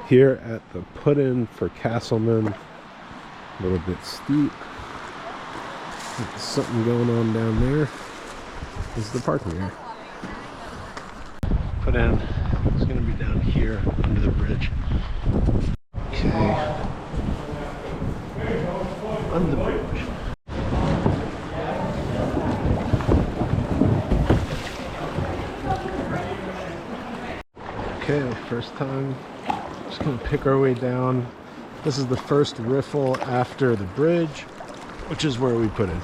here at the put-in for Casselman. A little bit steep. There's something going on down there. This is the parking area. Put in. It's going to be down here under the bridge. Okay. Under the bridge. Okay, first time. Just going to pick our way down. This is the first riffle after the bridge, which is where we put in.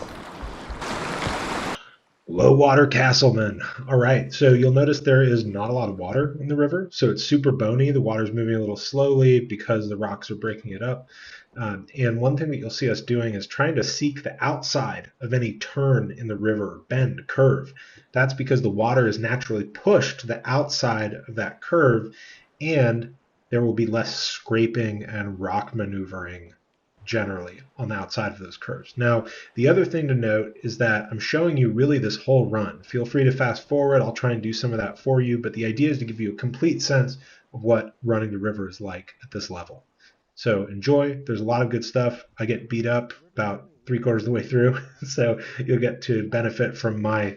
Low water Casselman. All right, so you'll notice there is not a lot of water in the river, so it's super bony. The water's moving a little slowly because the rocks are breaking it up. And one thing that you'll see us doing is trying to seek the outside of any turn in the river, bend, curve. That's because the water is naturally pushed to the outside of that curve, and there will be less scraping and rock maneuvering generally on the outside of those curves. Now, the other thing to note is that I'm showing you really this whole run. Feel free to fast forward. I'll try and do some of that for you, but the idea is to give you a complete sense of what running the river is like at this level. So enjoy. There's a lot of good stuff. I get beat up about 3/4 of the way through, so you'll get to benefit from my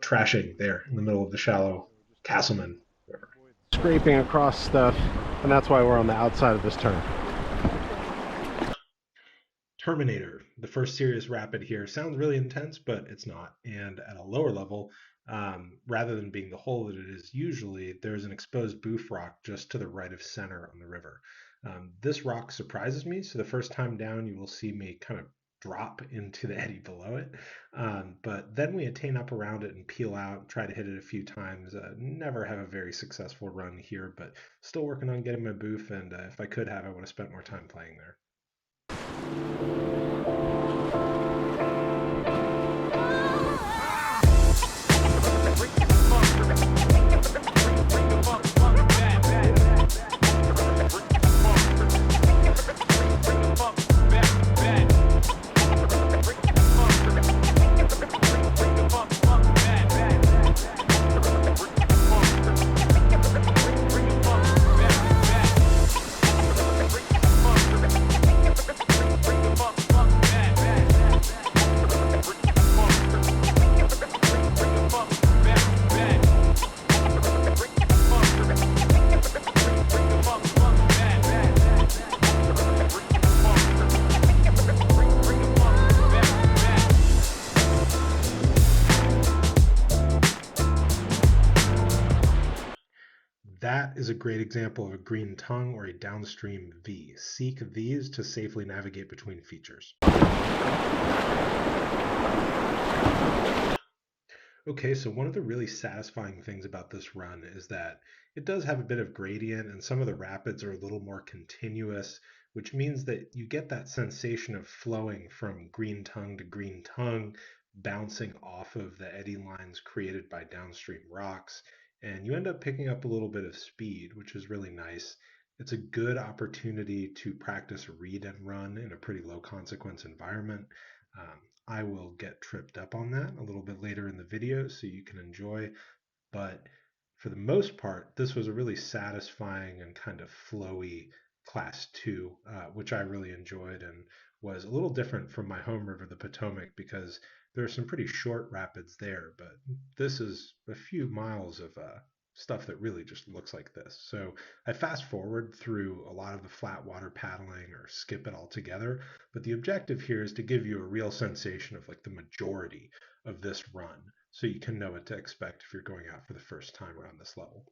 trashing there in the middle of the shallow Casselman River. Scraping across stuff, and that's why we're on the outside of this turn. Terminator, the first serious rapid here, sounds really intense, but it's not. And at a lower level, rather than being the hole that it is usually, there's an exposed boof rock just to the right of center on the river. This rock surprises me, so the first time down you will see me kind of drop into the eddy below it. But then we attain up around it and peel out, try to hit it a few times. Never have a very successful run here, but still working on getting my boof, and if I could have, I would have spent more time playing there. That is a great example of a green tongue or a downstream V. Seek these to safely navigate between features. Okay, so one of the really satisfying things about this run is that it does have a bit of gradient, and some of the rapids are a little more continuous, which means that you get that sensation of flowing from green tongue to green tongue, bouncing off of the eddy lines created by downstream rocks, and you end up picking up a little bit of speed, which is really nice. It's a good opportunity to practice read and run in a pretty low consequence environment. I will get tripped up on that a little bit later in the video so you can enjoy, but for the most part, this was a really satisfying and kind of flowy class 2, which I really enjoyed and was a little different from my home river, the Potomac, because there are some pretty short rapids there, but this is a few miles of stuff that really just looks like this. So I fast forward through a lot of the flat water paddling or skip it altogether, but the objective here is to give you a real sensation of like the majority of this run, so you can know what to expect if you're going out for the first time around this level.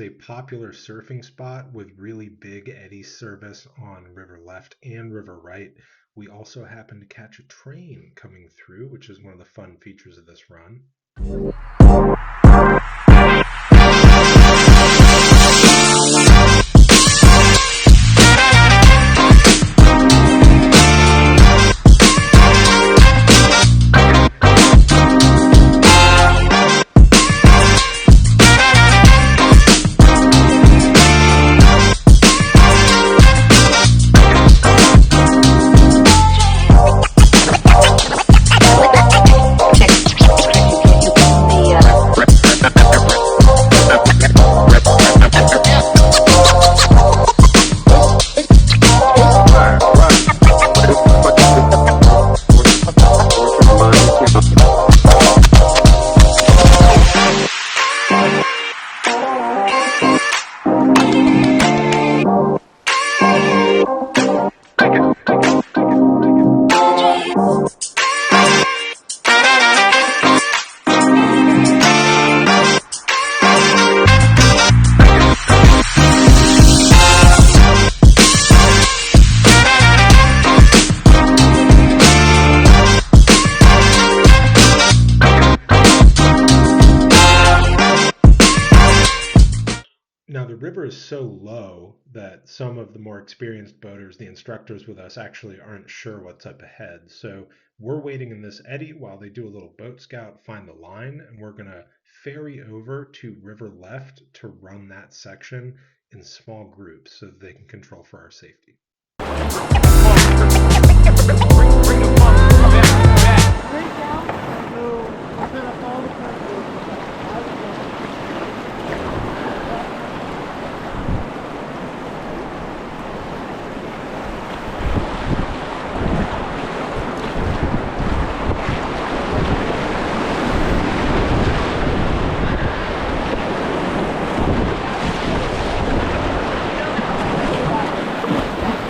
a popular surfing spot with really big eddy service on River Left and River Right. We also happened to catch a train coming through, which is one of the fun features of this run. Now, the river is so low that some of the more experienced boaters, the instructors with us, actually aren't sure what's up ahead. So we're waiting in this eddy while they do a little boat scout, find the line, and we're going to ferry over to River Left to run that section in small groups so that they can control for our safety.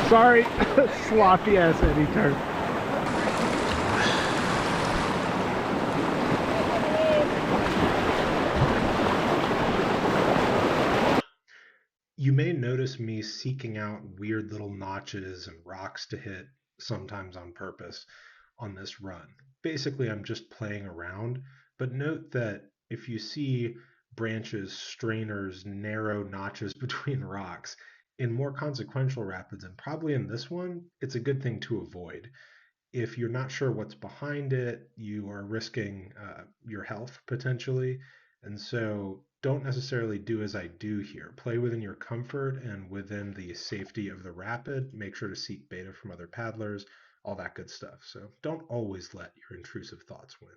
Sorry, sloppy ass eddy turn. You may notice me seeking out weird little notches and rocks to hit, sometimes on purpose, on this run. Basically, I'm just playing around, but note that if you see branches, strainers, narrow notches between rocks, in more consequential rapids, and probably in this one, it's a good thing to avoid. If you're not sure what's behind it, you are risking your health potentially. And so don't necessarily do as I do here. Play within your comfort and within the safety of the rapid. Make sure to seek beta from other paddlers, all that good stuff. So don't always let your intrusive thoughts win.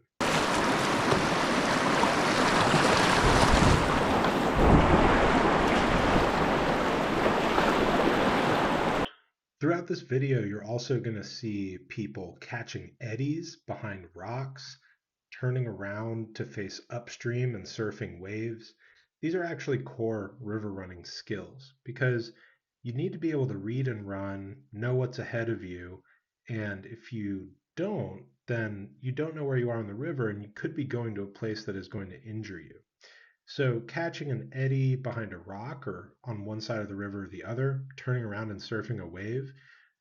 Throughout this video, you're also going to see people catching eddies behind rocks, turning around to face upstream and surfing waves. These are actually core river running skills because you need to be able to read and run, know what's ahead of you, and if you don't, then you don't know where you are on the river and you could be going to a place that is going to injure you. So catching an eddy behind a rock or on one side of the river or the other, turning around and surfing a wave,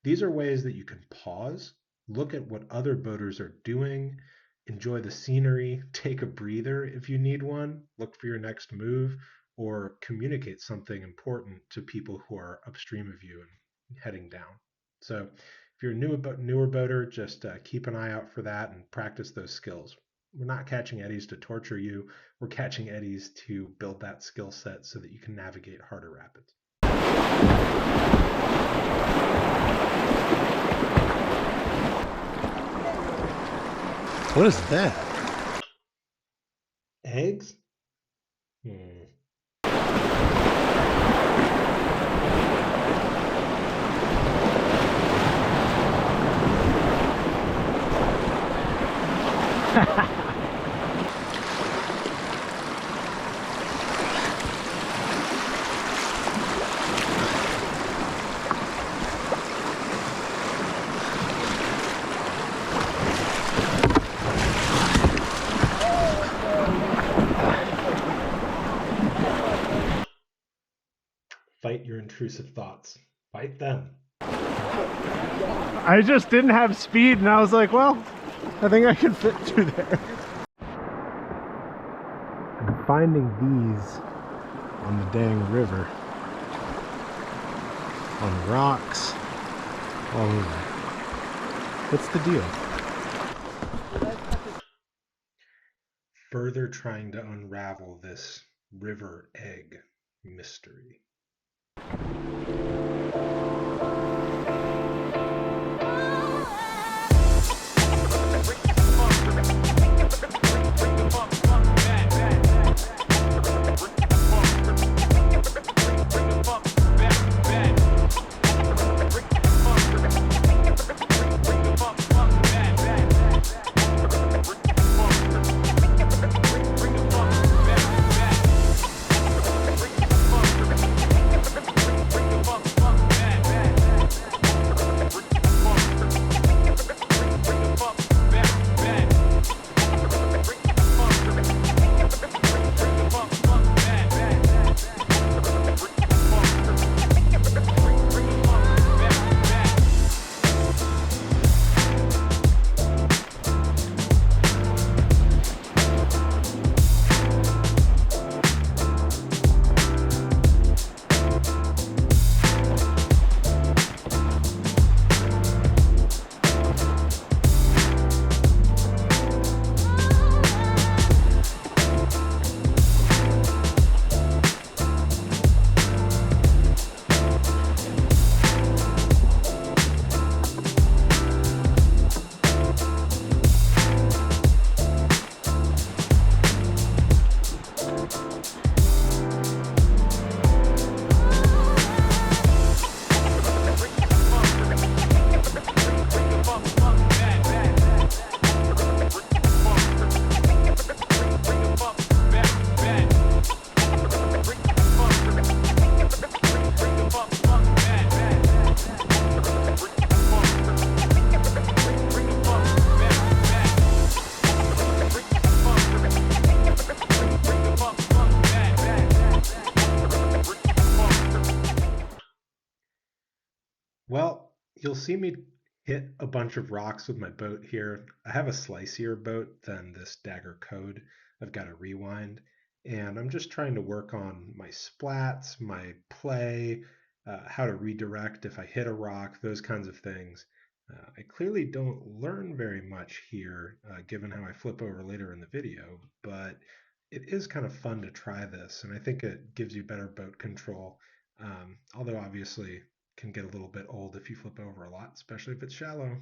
these are ways that you can pause, look at what other boaters are doing, enjoy the scenery, take a breather if you need one, look for your next move, or communicate something important to people who are upstream of you and heading down. So if you're a newer boater, just keep an eye out for that and practice those skills. We're not catching eddies to torture you. We're catching eddies to build that skill set so that you can navigate harder rapids. What is that? Eggs? fight your intrusive thoughts. Fight them. I just didn't have speed, and I was like, well, I think I can fit through there. I'm finding these on the dang river, on rocks, all over. What's the deal? Further trying to unravel this river egg mystery. Well, you'll see me hit a bunch of rocks with my boat here. I have a slicier boat than this Dagger Code. I've got a rewind, and I'm just trying to work on my splats, my play, how to redirect if I hit a rock, those kinds of things. I clearly don't learn very much here, given how I flip over later in the video, but it is kind of fun to try this, and I think it gives you better boat control. Although obviously can get a little bit old if you flip over a lot, especially if it's shallow.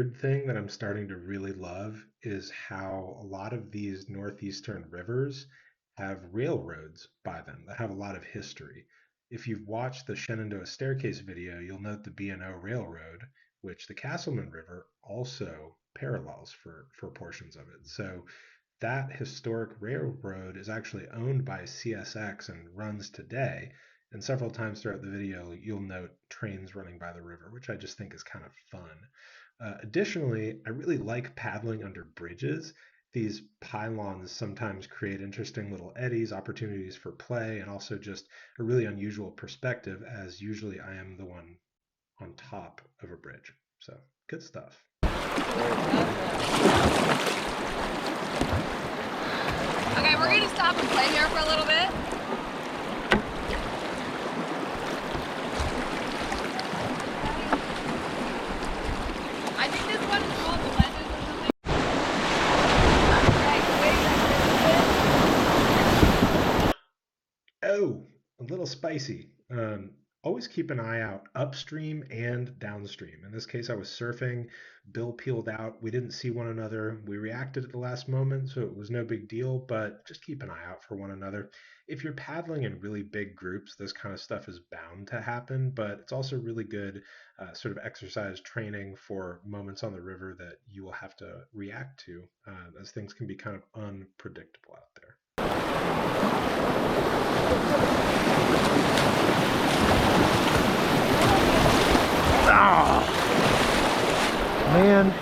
weird thing that I'm starting to really love is how a lot of these northeastern rivers have railroads by them that have a lot of history. If you've watched the Shenandoah Staircase video, you'll note the B&O Railroad, which the Casselman River also parallels for portions of it. So that historic railroad is actually owned by CSX and runs today. And several times throughout the video, you'll note trains running by the river, which I just think is kind of fun. Additionally, I really like paddling under bridges. These pylons sometimes create interesting little eddies, opportunities for play, and also just a really unusual perspective, as usually I am the one on top of a bridge. So, good stuff. Okay, we're gonna stop and play here for a little bit. I think this one is called the Legend or something. Oh, a little spicy. Always keep an eye out upstream and downstream. In this case, I was surfing. Bill peeled out. We didn't see one another. We reacted at the last moment, so it was no big deal, but just keep an eye out for one another. If you're paddling in really big groups, this kind of stuff is bound to happen, but it's also really good sort of exercise training for moments on the river that you will have to react to, as things can be kind of unpredictable out there. Oh, man.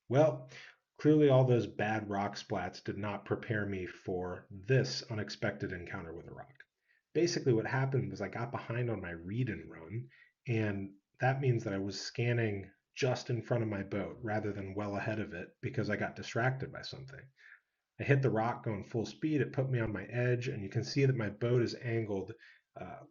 Well, clearly all those bad rock splats did not prepare me for this unexpected encounter with a rock. Basically, what happened was I got behind on my read and run, and that means that I was scanning just in front of my boat rather than well ahead of it because I got distracted by something. I hit the rock going full speed. It put me on my edge, and you can see that my boat is angled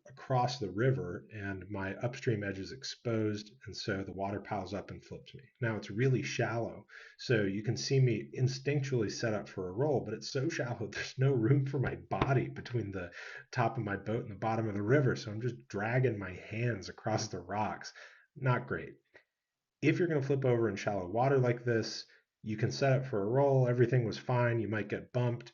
across the river, and my upstream edge is exposed, and so the water piles up and flips me. Now it's really shallow, so you can see me instinctually set up for a roll, but it's so shallow there's no room for my body between the top of my boat and the bottom of the river, so I'm just dragging my hands across the rocks. Not great. If you're going to flip over in shallow water like this, you can set up for a roll. Everything was fine. You might get bumped.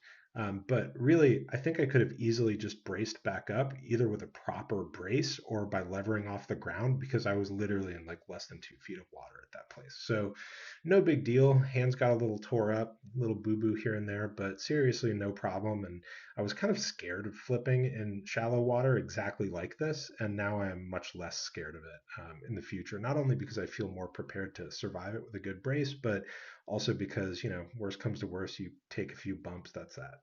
But really, I think I could have easily just braced back up, either with a proper brace or by levering off the ground, because I was literally in like less than 2 feet of water at that place. So no big deal. Hands got a little tore up, a little boo-boo here and there, but seriously, no problem. And I was kind of scared of flipping in shallow water exactly like this, and now I am much less scared of it in the future, not only because I feel more prepared to survive it with a good brace, but also because, worst comes to worst, you take a few bumps, that's that.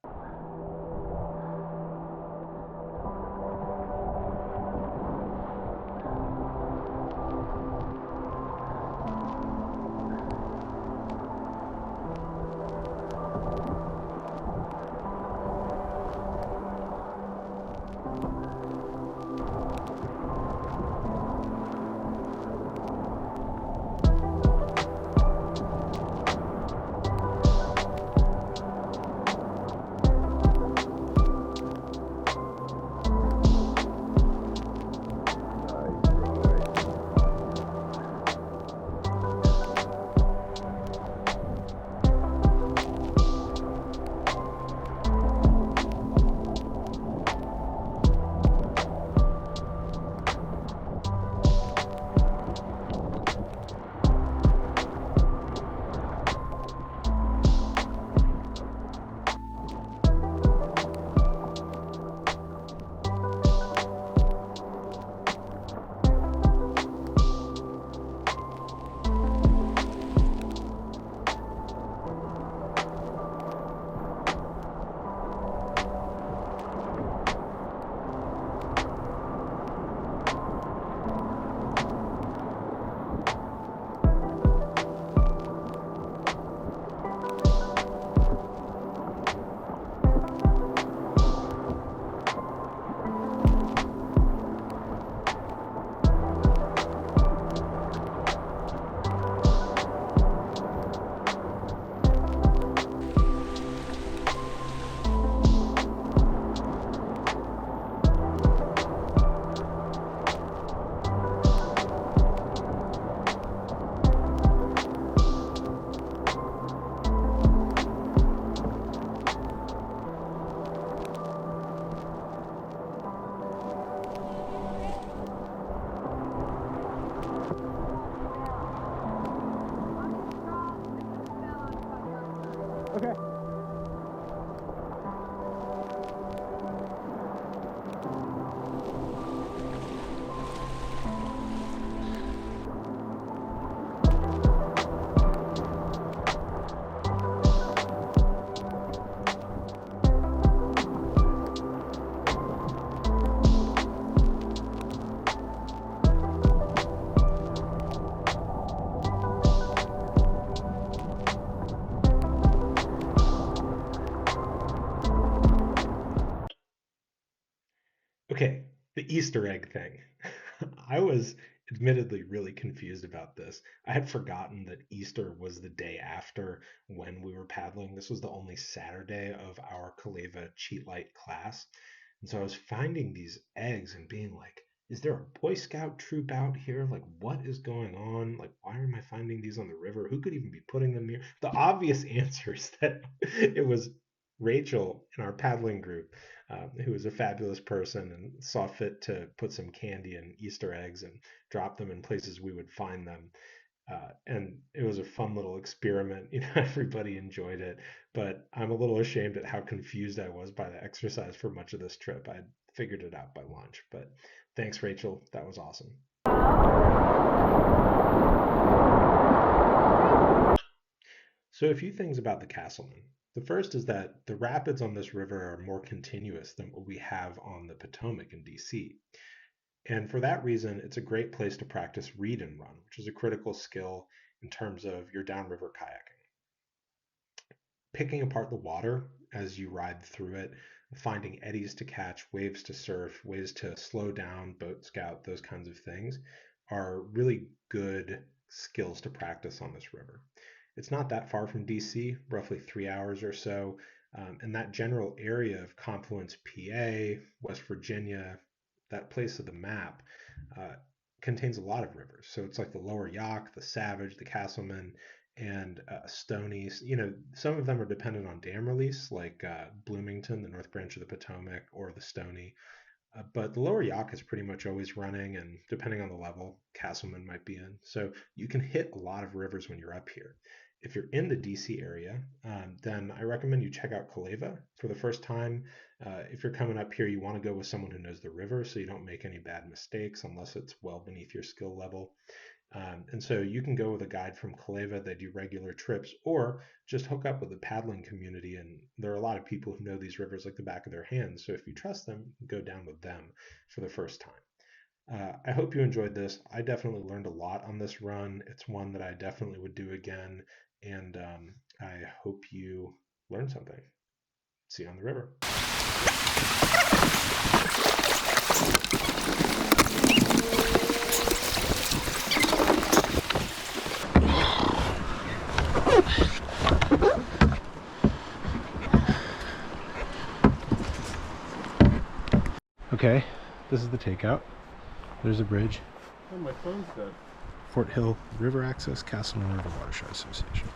Okay. Okay, the Easter egg thing. I was admittedly really confused about this. I had forgotten that Easter was the day after when we were paddling. This was the only Saturday of our Kaleva cheat light class. And so I was finding these eggs and being like, is there a Boy Scout troop out here? Like, what is going on? Like, why am I finding these on the river? Who could even be putting them here? The obvious answer is that it was Rachel in our paddling group, who was a fabulous person and saw fit to put some candy and Easter eggs and drop them in places we would find them. And it was a fun little experiment. You know, everybody enjoyed it, but I'm a little ashamed at how confused I was by the exercise for much of this trip. I figured it out by lunch, but thanks, Rachel. That was awesome. So a few things about the Casselman. The first is that the rapids on this river are more continuous than what we have on the Potomac in DC. And for that reason, it's a great place to practice read and run, which is a critical skill in terms of your downriver kayaking. Picking apart the water as you ride through it, finding eddies to catch, waves to surf, ways to slow down, boat scout, those kinds of things are really good skills to practice on this river. It's not that far from DC, roughly 3 hours or so. And that general area of Confluence, PA, West Virginia, that place of the map, uh, contains a lot of rivers. So it's like the Lower Yaak, the Savage, the Casselman, and Stony. You know, some of them are dependent on dam release, like Bloomington, the North Branch of the Potomac, or the Stony. But the Lower Yaak is pretty much always running, and depending on the level, Casselman might be in. So you can hit a lot of rivers when you're up here. If you're in the DC area, then I recommend you check out Kaleva for the first time. If you're coming up here, you want to go with someone who knows the river so you don't make any bad mistakes unless it's well beneath your skill level. And so you can go with a guide from Kaleva. They do regular trips, or just hook up with the paddling community. And there are a lot of people who know these rivers like the back of their hands. So if you trust them, go down with them for the first time. I hope you enjoyed this. I definitely learned a lot on this run. It's one that I definitely would do again. And I hope you learned something. See you on the river. Okay, this is the takeout. There's a bridge. Oh, my phone's dead. Fort Hill River Access, Casselman River Watershed Association.